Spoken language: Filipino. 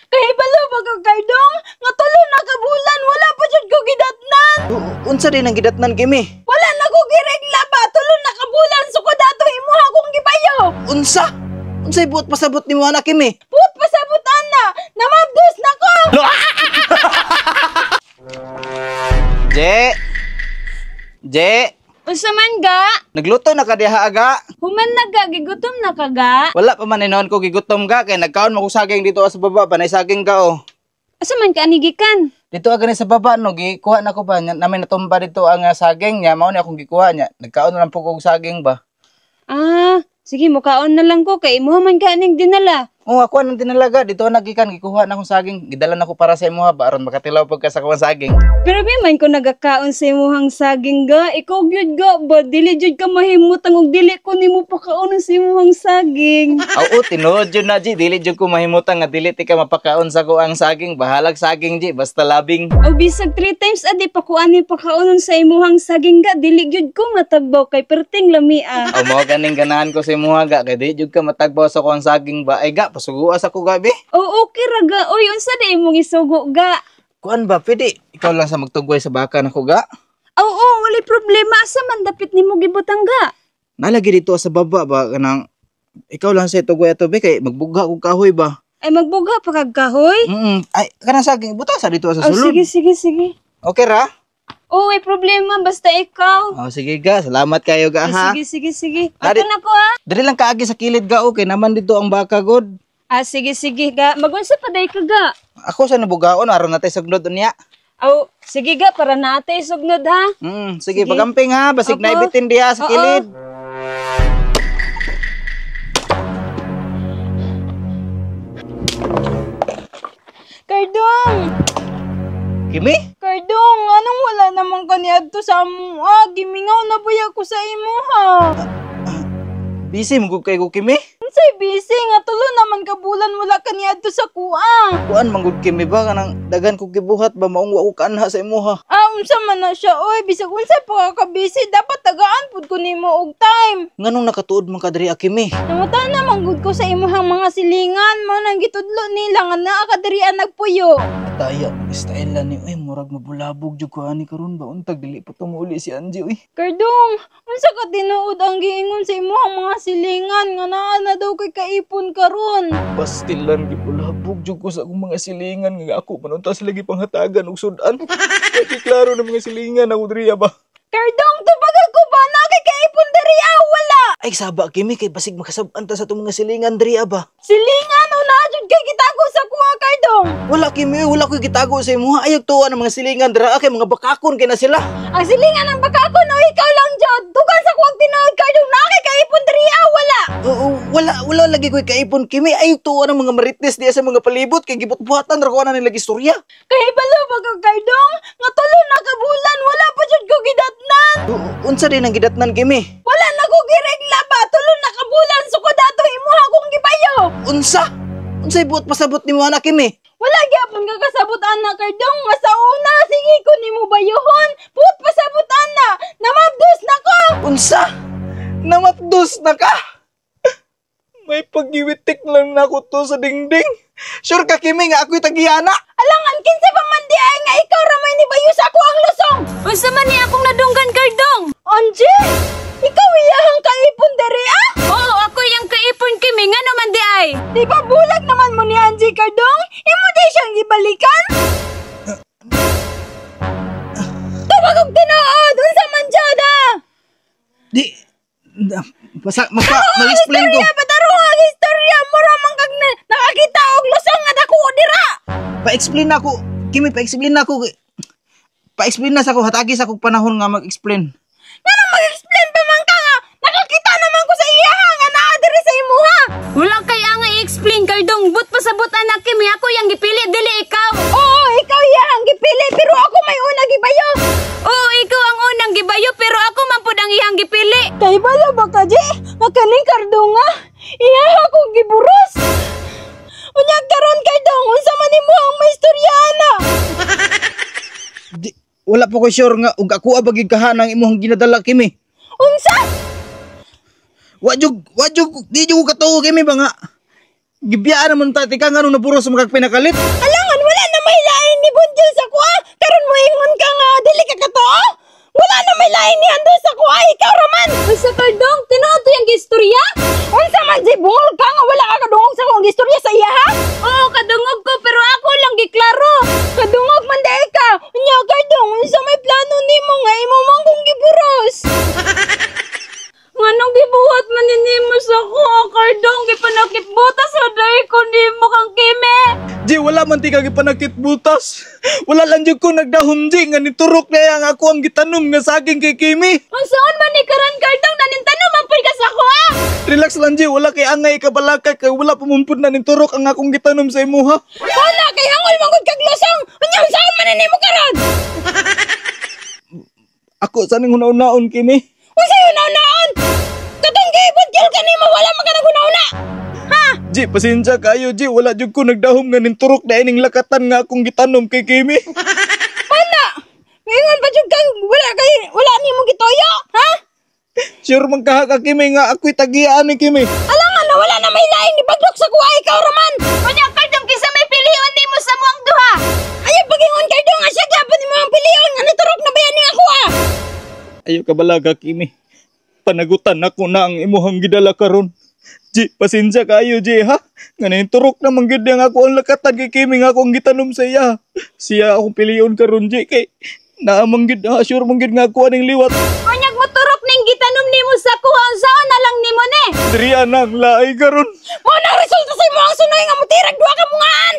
Kahibalo ba ka Kardong? Nga tulo na kabulan wala pa jud ko gidatnan. Unsa din ang gidatnan kimi? Wala na ko giregla ba tulo na kabulan sukod ato imuha akong gibayo. Unsa? Unsay buot pasabot nimo anak kimi? Put pasabutan na. Namabdos na ko. Je. Unsa man ga? Nagluto na ka diha aga? Human naga gigutom na kaga. Wala pa man inon ko gigutom ka kay nagkaon mo ko saging dito sa baba panay saging ka oh. Asa man ka anigikan? Dito aga ni sa baba no gikuha na ko ba namin natumba dito ang saging nya mao ni akong gikuha nya. Nagkaon na lang po kog saging ba. Ah, sige mukaon na lang ko kay imuha man ka aning dinala. Oh, ako nang tinalaga dito nagikan gikuha na akong saging. Gidala na ko para sa imuha ba aron makatilaw pagka sa kuwang saging. Pero man ko nagakaon sa imuhang saging ga, ikaw gyud ga ba dili jud ka mahimutang og dili ko nimo pakaon sa imuhang saging. Oo, tinuod jud na ji dili jud ko mahimutang nga dili ti ka mapakaon sa kuwang saging. Bahalag saging ji basta labing. O bisag 3 times adi pa ko ani pakaonon sa imuhang saging ga, dili gyud ko matagbaw kay perting lamia. O mo ganing ganahan ko sa imuha ga kay dili jud ka matagbaw sa kuwang saging ba. Ay ga pasuguas ako gabi. Oo, okay raga. Oy, unsa di imong isugo ga? Kuan ba pwede ikaw lang sa magtugway sa baka nako ga? Oo, wala problema asa man dapit nimo gibutang ga. Nalagi dito sa baba ba kanang ikaw lang sa tugway ato be kay magbugha og kahoy ba? Ay magbuga pa kag kahoy? Ay kanang saging buta sa dito sa Oh, sulod. sige. Okay ra? Oo, ay problema basta ikaw. Oh sige ga, salamat kayo ga ha. Sige. Dari- Ako na ko ha. Dili lang kaagi sa kilid ga okay naman dito ang baka god. Ah, sige ga. Magunsa pa day ka ga. Ako sa nabugaon aron natay sugnod unya. Aw, sige ga para naatay sugnod ha. Sige, Sige. pagamping ha, basig Opo. na ibitin diha sa Oo. kilid. Kardong! Kimi? Kardong, anong wala namang kaniadto sa amo? Gimingaw na ba ako sa imo ha? Busy mo kay ko Kimi? Unsay busy nga tulo naman kabulan wala kaniadto sa kuang. Kuan manggod Kimi ba kanang dagan ko gibuhat ba maong wa ko kanha sa imuha. Unsa man na siya oy, bisag unsay pa ka busy dapat tagaan pud ko nimo og time. Nganong nakatuod man ka diri Kimi? Nangutan na manggod ko sa imuhang mga silingan mo nang gitudlo nila nga naa ka diri ang nagpuyo. Ataya, style ni oy murag mabulabog jud ko ani karon ba untag dili pa to mauli si Angie oy. Kardong, unsa ka tinuod ang giingon sa imuhang mga silingan nga naa na daw kay kaipon karon? Pastilan gibulabog jud ko sa akong mga silingan nga ako manuntas lagi panghatagan og sudan. Kay klaro na mga silingan ako diri ba. Kardong, tubag ako ba na kay kaipon diri wala. Ay saba Kimi kay basig makasab-an ta sa itong mga silingan diri ba. Silingan o na jud kay gitago sa kuha Kardong. Wala Kimi, wala ko gitago sa imuha. Ayog tuwa ng mga silingan dira kay mga bakakon kay na sila. Ang silingan ng bakakon o ikaw lang jud. Tugan sa kuwag tinuod Kardong na kay kaipon diri wala. Oo, wala lagi ko'y kaipon Kimi. Ayog tuwa ng mga marites diya sa mga palibot kay gibot-buhatan ra ko na nila istorya. Kahibalo ba ka Kardong? Nga tulo na kabulan wala pa jud ko gidatnan. Unsa din ang gidatnan Kimi? Wala na ko giregla ba tulo na kabulan sukod ato imuha akong gibayo. Unsa? Unsay buot pasabot nimo anak Kimi? Wala gyapon ka kasabot anak Kardong nga sa una sige ko nimo bayohon. Put pasabot ana. Namabdos na ko. Unsa? Namapdos na ka? May paggiwitik lang na ako to sa dingding. Sure ka Kimi nga ako'y tagiyana? Alangan kinsa pa man di ay nga ikaw ra may nibayo sa ako ang lusong. Unsa man ni akong nadunggan Kardong? Angie, ikaw iyahang kaipon dere Oo, ako yang kaipon Kimi nga naman di ay. Di ba bulag naman mo ni Angie Kardong? Imo di siyang ibalikan? Tawag og tinuod, unsa man jud Di... Mag-explain ko. Pataro ang istorya mo ra man kag nakakita og lusong nga dako dira. Pa-explain na ako. Kimi, pa-explain na ako. Pa-explain na sa ako. Hatagi sa akong panahon nga mag-explain. Nga mag-explain pa man ka nga. Nakakita naman ko sa iya nga naa diri sa imuha. Wala kaya nga i-explain Kardong. But pasabot anak Kimi ako yang gipili dili ikaw. Oo, ikaw iyang gipili pero ako may unang gibayo. Oo, ikaw ang unang gibayo pero ako man pud ang iyang gipili. Kay bala ba ka di? Makaning Kardong nga. Iya ako giburos. Unyag karon Kardong, unsa man nimo ang maistoryana? Wala po ko sure nga ug ako abagig kahanang imong ginadala Kimi. Unsa? Wajug, di jud ko katuo Kimi ba nga. Gibiyaan naman tati ka nga nung napuro sa mga pinakalit. Alangan, wala na may lain ni Bunjil sa kuha. Karon mo ingon ka nga, dili ka kato. Wala na may lain ni Ando sa kuha. Ikaw raman. Usa Kardong, tinuod to yung gistorya? Unsa man si bungol ka nga wala ka kadungog sa kong gistorya sa iya ha? Oo, kadungog ko pero ako lang giklaro. Kadungog man dahil ka. Nya Kardong, unsa may plano nimo nga imo man kong giburos? Nganong gibuhat man ninimo sa kuha, Kardong? Gipanakitbutas sa day ko nimo kang Kimi. Ji, wala man ti kag ipanakit butas. Wala lang jud ko nagdahom ji nga niturok na yang ako ang gitanom nga saging kay Kimi. Unsaon man ni karon Kardong nanintanom man pud ka sa kuha? Relax lang ji, wala kay angay ka balakay kay wala pumumpod na niturok ang akong gitanom sa imuha. Wala kay hangol man gud kag losong. Unya unsaon man nimo karon? Ako saning hunaon-naon Kimi. Unsa yun naon? Katong gibot gil kanimo wala man ka naguna-una. Ha? Ji, pasensya kayo Ji, wala jud ko nagdahom nga niturok na ining lakatan nga akong gitanom kay Kimi. Wala. Mingon pa jud kang wala nimo gitoyo, ha? Sure man ka Kimi nga ako'y tagiyaan ni Kimi. Alangan na wala na may lain ni pagdok sa kuha ikaw raman. Unya Kardong kisa may pilion nimo sa muang duha. Ayaw pagingon Kardong nga siya gyapon nimo ang pilion nga niturok na bayan ning ako ah. Ayo ka balaga Kimi. Panagutan ako na ang imuhang gidala karon. Ji, pasensya kayo Ji ha. Nga niturok na manggid nga ako ang lakatan kay Kimi nga akong gitanom sa iya. Siya akong piliyon karon Ji kay naamanggid ha, sure manggid nga ako aning liwat. Unyag mo turok ning gitanom nimo sa kuha unsaon na lang nimo ni. Diri anang laay karon. Mo na resulta sa imo ang sunoy nga mutirag duha ka mungaan.